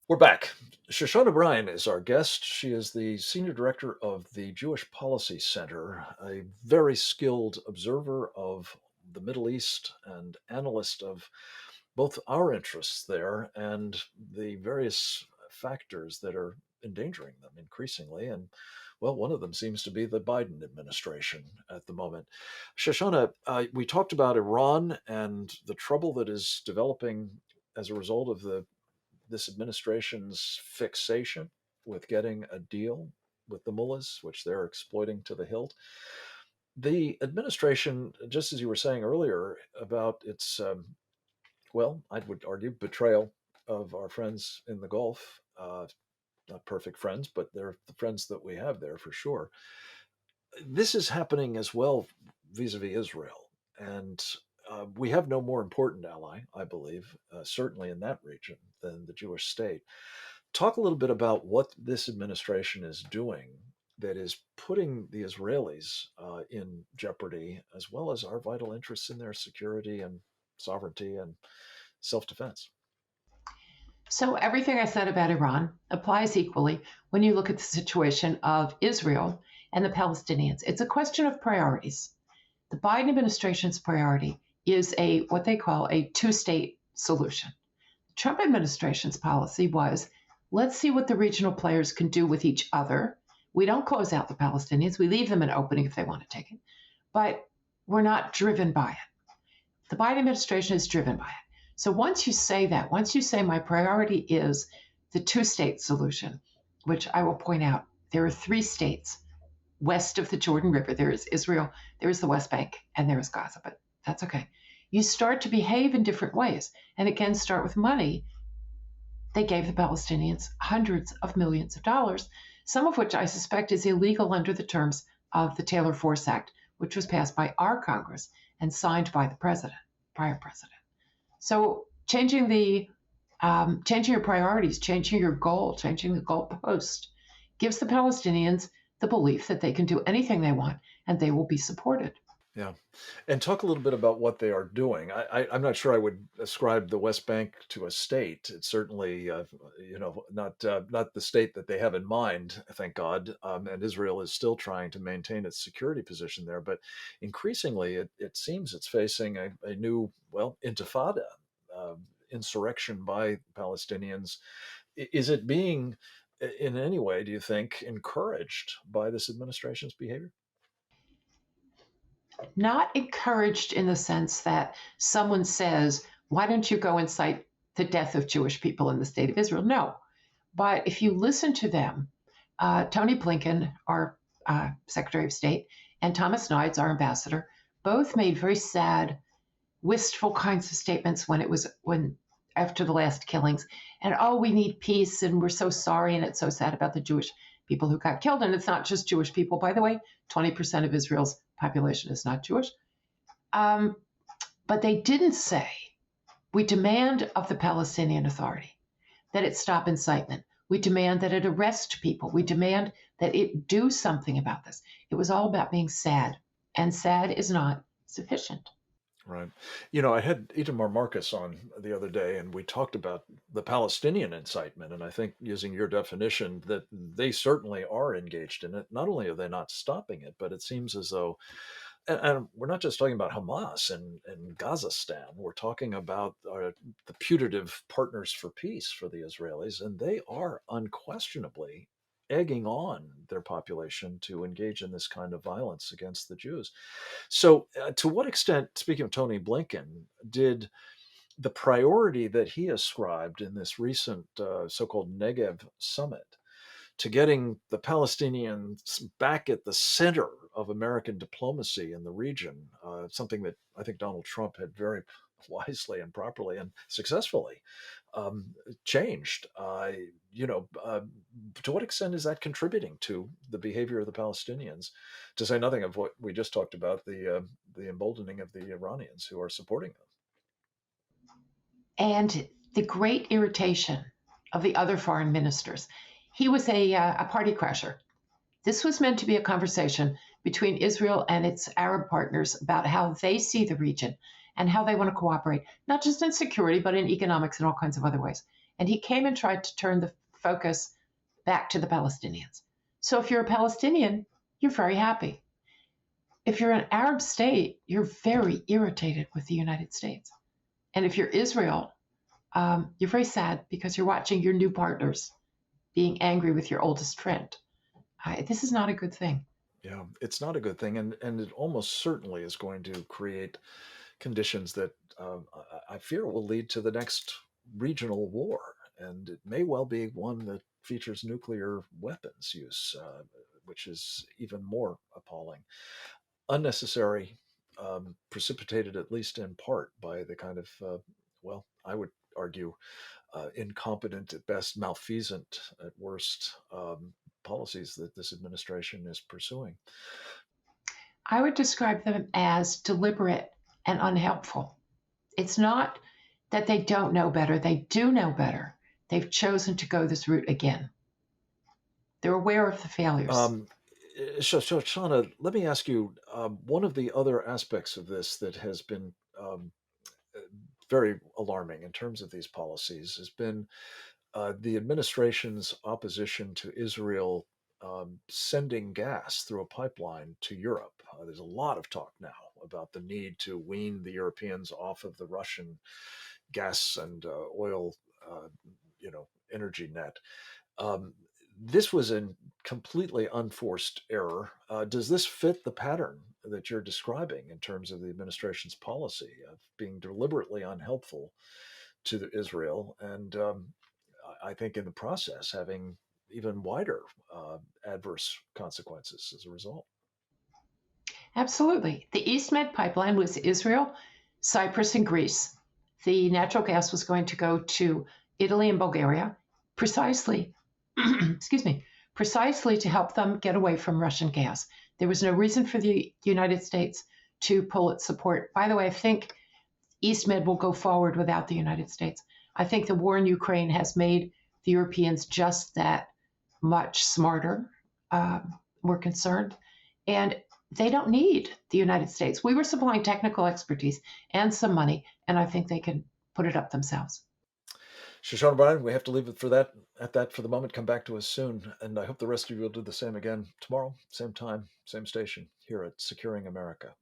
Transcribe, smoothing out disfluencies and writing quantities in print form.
We're back. Shoshana Bryen is our guest. She is the senior director of the Jewish Policy Center, a very skilled observer of the Middle East and analyst of both our interests there and the various factors that are endangering them increasingly. And well, one of them seems to be the Biden administration at the moment. Shoshana, we talked about Iran and the trouble that is developing as a result of this administration's fixation with getting a deal with the mullahs, which they're exploiting to the hilt. The administration, just as you were saying earlier about its, well, I would argue, betrayal of our friends in the Gulf, not perfect friends, but they're the friends that we have there for sure. This is happening as well vis a vis Israel. And we have no more important ally, I believe, certainly in that region, than the Jewish state. Talk a little bit about what this administration is doing that is putting the Israelis in jeopardy, as well as our vital interests in their security and sovereignty and self defense. So everything I said about Iran applies equally when you look at the situation of Israel and the Palestinians. It's a question of priorities. The Biden administration's priority is a what they call a two-state solution. The Trump administration's policy was let's see what the regional players can do with each other. We don't close out the Palestinians. We leave them an opening if they want to take it. But we're not driven by it. The Biden administration is driven by it. So once you say that, once you say my priority is the two-state solution, which I will point out, there are three states west of the Jordan River. There is Israel, there is the West Bank, and there is Gaza, but that's okay. You start to behave in different ways. And again, start with money. They gave the Palestinians hundreds of millions of dollars, some of which I suspect is illegal under the terms of the Taylor Force Act, which was passed by our Congress and signed by the president, prior president. So changing your priorities, changing your goal, changing the goalpost gives the Palestinians the belief that they can do anything they want and they will be supported. Yeah, and talk a little bit about what they are doing. I'm not sure I would ascribe the West Bank to a state. It's certainly, not the state that they have in mind. Thank God. And Israel is still trying to maintain its security position there, but increasingly, it seems it's facing a new, well, intifada, uh, insurrection by Palestinians. Is it being, in any way, do you think, encouraged by this administration's behavior? Not encouraged in the sense that someone says, why don't you go incite the death of Jewish people in the state of Israel? No. But if you listen to them, Tony Blinken, our Secretary of State, and Thomas Nides, our ambassador, both made very sad, wistful kinds of statements when after the last killings, and oh, we need peace, and we're so sorry, and it's so sad about the Jewish people who got killed. And it's not just Jewish people, by the way. 20% of Israel's population is not Jewish. Um, but they didn't say, we demand of the Palestinian Authority that it stop incitement. We demand that it arrest people. We demand that it do something about this. It was all about being sad, and sad is not sufficient. Right. I had Itamar Marcus on the other day, and we talked about the Palestinian incitement. And I think, using your definition, that they certainly are engaged in it. Not only are they not stopping it, but it seems as though, and we're not just talking about Hamas and Gazastan, we're talking about the putative partners for peace for the Israelis, and they are unquestionably egging on their population to engage in this kind of violence against the Jews. So, to what extent, speaking of Tony Blinken, did the priority that he ascribed in this recent so called Negev summit to getting the Palestinians back at the center of American diplomacy in the region, something that I think Donald Trump had very wisely and properly and successfully um, changed. You know, uh, to what extent is that contributing to the behavior of the Palestinians? To say nothing of what we just talked about, the emboldening of the Iranians who are supporting them. And the great irritation of the other foreign ministers. He was a party crasher. This was meant to be a conversation between Israel and its Arab partners about how they see the region and how they want to cooperate, not just in security, but in economics and all kinds of other ways. And he came and tried to turn the focus back to the Palestinians. So if you're a Palestinian, you're very happy. If you're an Arab state, you're very irritated with the United States. And if you're Israel, you're very sad because you're watching your new partners being angry with your oldest friend. This is not a good thing. Yeah, it's not a good thing, and it almost certainly is going to create conditions that I fear will lead to the next regional war, and it may well be one that features nuclear weapons use, which is even more appalling, unnecessary, precipitated at least in part by the kind of well, I would argue, incompetent at best, malfeasant at worst policies that this administration is pursuing. I would describe them as deliberate and unhelpful. It's not that they don't know better, they do know better. They've chosen to go this route again. They're aware of the failures. Um, Shoshana, let me ask you, one of the other aspects of this that has been very alarming in terms of these policies has been the administration's opposition to Israel sending gas through a pipeline to Europe. There's a lot of talk now about the need to wean the Europeans off of the Russian gas and oil, uh, energy net. Um, this was a completely unforced error. Does this fit the pattern that you're describing in terms of the administration's policy of being deliberately unhelpful to Israel and I think in the process having even wider adverse consequences as a result? Absolutely. The East Med pipeline was Israel, Cyprus, and Greece. The natural gas was going to go to Italy and Bulgaria precisely, excuse me, precisely to help them get away from Russian gas. There was no reason for the United States to pull its support. By the way, I think East Med will go forward without the United States. I think the war in Ukraine has made the Europeans just that much smarter. We're concerned. And they don't need the United States. We were supplying technical expertise and some money, and I think they can put it up themselves. Shoshana Bryen, we have to leave it for that at that for the moment. Come back to us soon, and I hope the rest of you will do the same again tomorrow, same time, same station here at Securing America.